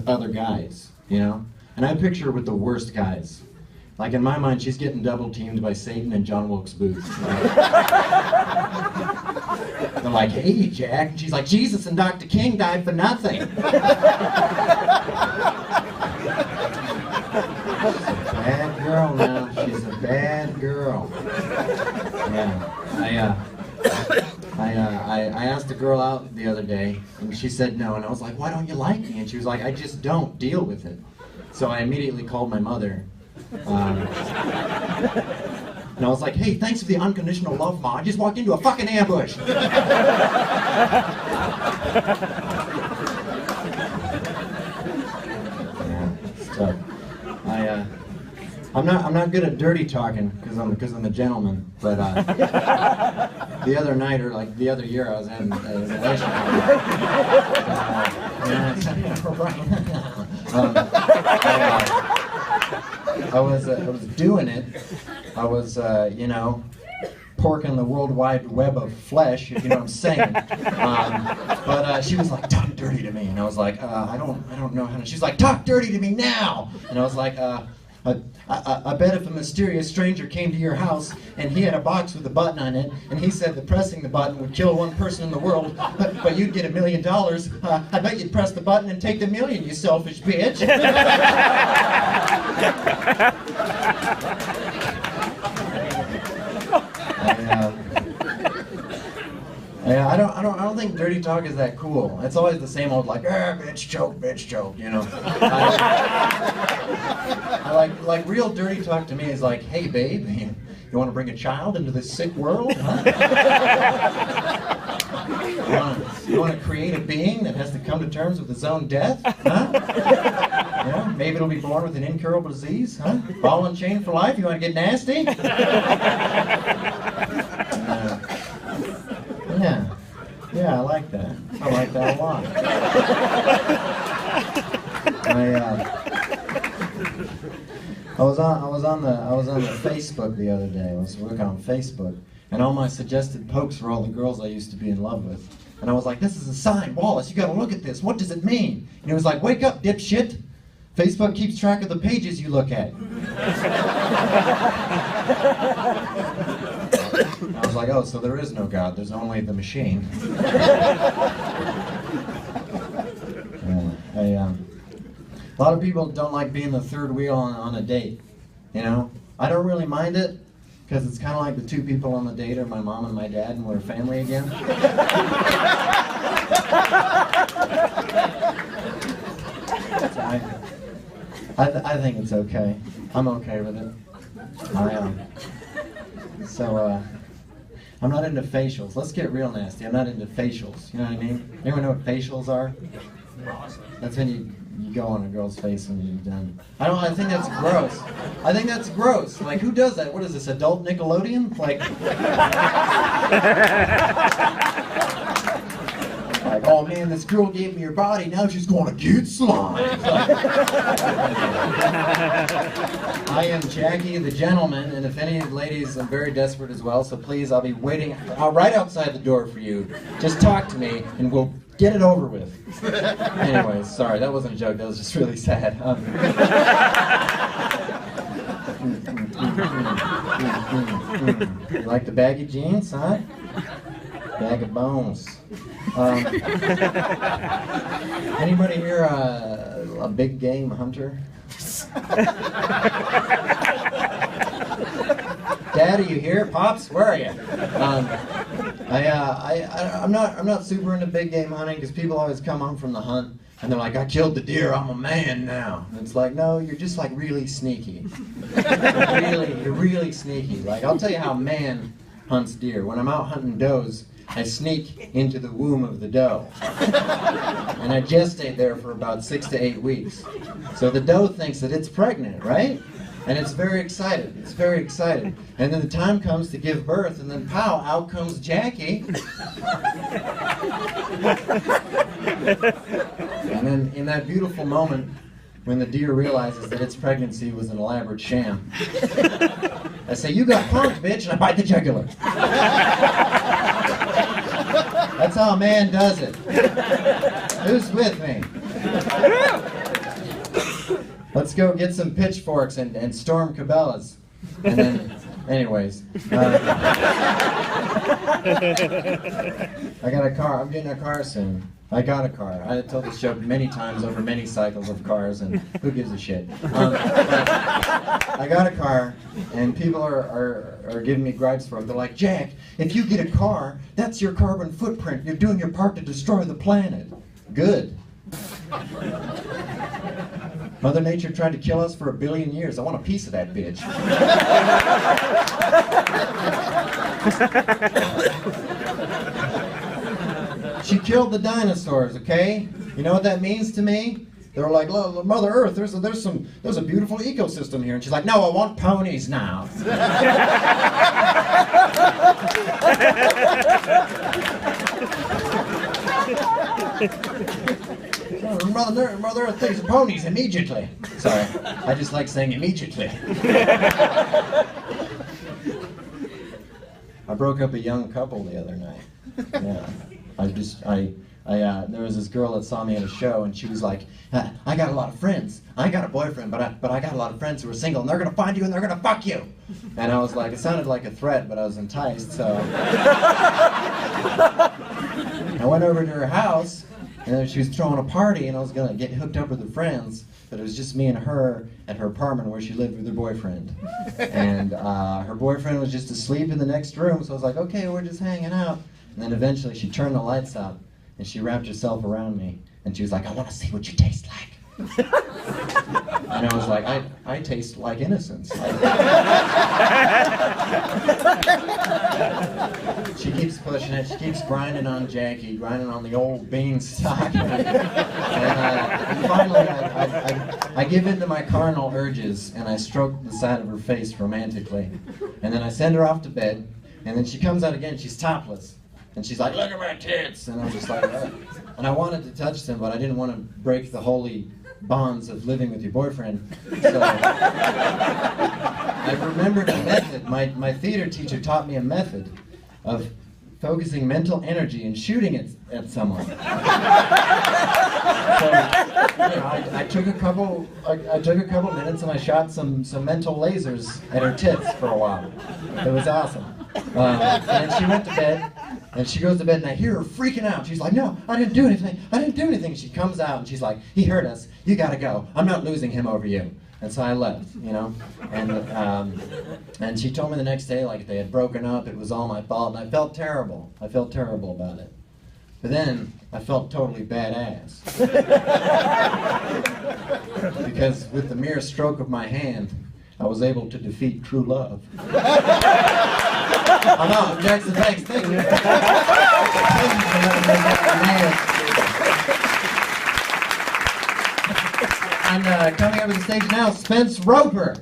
other guys, you know? And I picture her with the worst guys. Like in my mind, she's getting double teamed by Satan and John Wilkes Booth. Right? They're like, hey, Jack. And she's like, Jesus and Dr. King died for nothing. She's a bad girl now. She's a bad girl. Yeah. I asked a girl out the other day, and she said no. And I was like, why don't you like me? And she was like, I just don't deal with it. So I immediately called my mother. And I was like, hey, thanks for the unconditional love, Ma. I just walked into a fucking ambush. Yeah, it's tough. I'm not good at dirty talking because I'm a gentleman. But the other night or like the other year, I was having a relationship. I was doing it. I was, porking the World Wide Web of flesh, if you know what I'm saying. But she was like, talk dirty to me. And I was like, I don't know how to. She's like, talk dirty to me now. And I was like, I bet if a mysterious stranger came to your house and he had a box with a button on it, and he said that pressing the button would kill one person in the world, but you'd get $1 million, I bet you'd press the button and take the million, you selfish bitch. I don't think dirty talk is that cool. It's always the same old like, bitch joke, you know. I like real dirty talk to me is like, hey babe, you want to bring a child into this sick world? Huh? You want to create a being that has to come to terms with its own death? Huh? Yeah, maybe it'll be born with an incurable disease? Huh? Ball and chain for life? You want to get nasty? Yeah, I like that. I like that a lot. I was on the Facebook the other day. I was working on Facebook, and all my suggested pokes were all the girls I used to be in love with. And I was like, this is a sign, Wallace, you gotta look at this. What does it mean? And he was like, wake up, dipshit. Facebook keeps track of the pages you look at. I was like, oh, so there is no God, there's only the machine. A lot of people don't like being the third wheel on a date, you know? I don't really mind it, because it's kind of like the two people on the date are my mom and my dad, and we're family again. I think it's okay. I'm okay with it. I'm not into facials. Let's get real nasty. I'm not into facials. You know what I mean? Anyone know what facials are? That's when you go on a girl's face when you're done. I think that's gross. I think that's gross. Like, who does that? What is this, adult Nickelodeon? Like, oh man, this girl gave me her body, now she's going to get slime. I am Jackie the gentleman, and if any ladies, I'm very desperate as well, so please, I'll be waiting right outside the door for you. Just talk to me, and we'll get it over with. Anyways, sorry, that wasn't a joke, that was just really sad. You like the baggy jeans, huh? Bag of bones. Anybody here a big game hunter? Dad, are you here? Pops, where are you? I'm not super into big game hunting because people always come home from the hunt and they're like, I killed the deer, I'm a man now. And it's like, no, you're just like really sneaky. You're really sneaky. Like, I'll tell you how a man hunts deer. When I'm out hunting does, I sneak into the womb of the doe. And I gestate there for about 6 to 8 weeks. So the doe thinks that it's pregnant, right? And it's very excited. It's very excited. And then the time comes to give birth, and then pow, out comes Jackie. And then in that beautiful moment, when the deer realizes that its pregnancy was an elaborate sham, I say, you got punked, bitch, and I bite the jugular. That's how a man does it. Who's with me? let's go get some pitchforks and storm Cabela's. And then, anyways. I got a car. I'm getting a car soon. I got a car. I told this joke many times over many cycles of cars, and who gives a shit? But I got a car, and people are giving me gripes for it. They're like, Jack, if you get a car, that's your carbon footprint. You're doing your part to destroy the planet. Good. Mother Nature tried to kill us for 1 billion years. I want a piece of that bitch. She killed the dinosaurs, okay? You know what that means to me? They were like, look, Mother Earth, there's a beautiful ecosystem here. And she's like, no, I want ponies now. Mother Earth thinks of ponies immediately. Sorry, I just like saying immediately. I broke up a young couple the other night. Yeah, there was this girl that saw me at a show, and she was like, I got a lot of friends. I ain't got a boyfriend, but I got a lot of friends who are single, and they're gonna find you and they're gonna fuck you. And I was like, it sounded like a threat, but I was enticed, so I went over to her house, and she was throwing a party, and I was gonna get hooked up with her friends, but it was just me and her at her apartment where she lived with her boyfriend. And her boyfriend was just asleep in the next room, so I was like, okay, we're just hanging out. And then eventually she turned the lights out, and she wrapped herself around me, and she was like, I want to see what you taste like. And I was like, I taste like innocence. She keeps pushing it. She keeps grinding on Jackie, grinding on the old beanstalk. And finally, I give in to my carnal urges, and I stroke the side of her face romantically. And then I send her off to bed, and then she comes out again. She's topless. And she's like, look at my tits. And I'm just like, and I wanted to touch them, but I didn't want to break the holy bonds of living with your boyfriend. So I remembered a method. My theater teacher taught me a method of focusing mental energy and shooting it at someone. So, I took a couple minutes and I shot some mental lasers at her tits for a while. It was awesome. And then she went to bed. And she goes to bed, and I hear her freaking out. She's like, no, I didn't do anything. I didn't do anything. She comes out, and she's like, he hurt us. You got to go. I'm not losing him over you. And so I left, you know. And she told me the next day, like, they had broken up. It was all my fault, and I felt terrible. I felt terrible about it. But then I felt totally badass. Because with the mere stroke of my hand, I was able to defeat true love. I'm out. Jackson, thanks. Thank you. And coming up to the stage now, Spence Roper.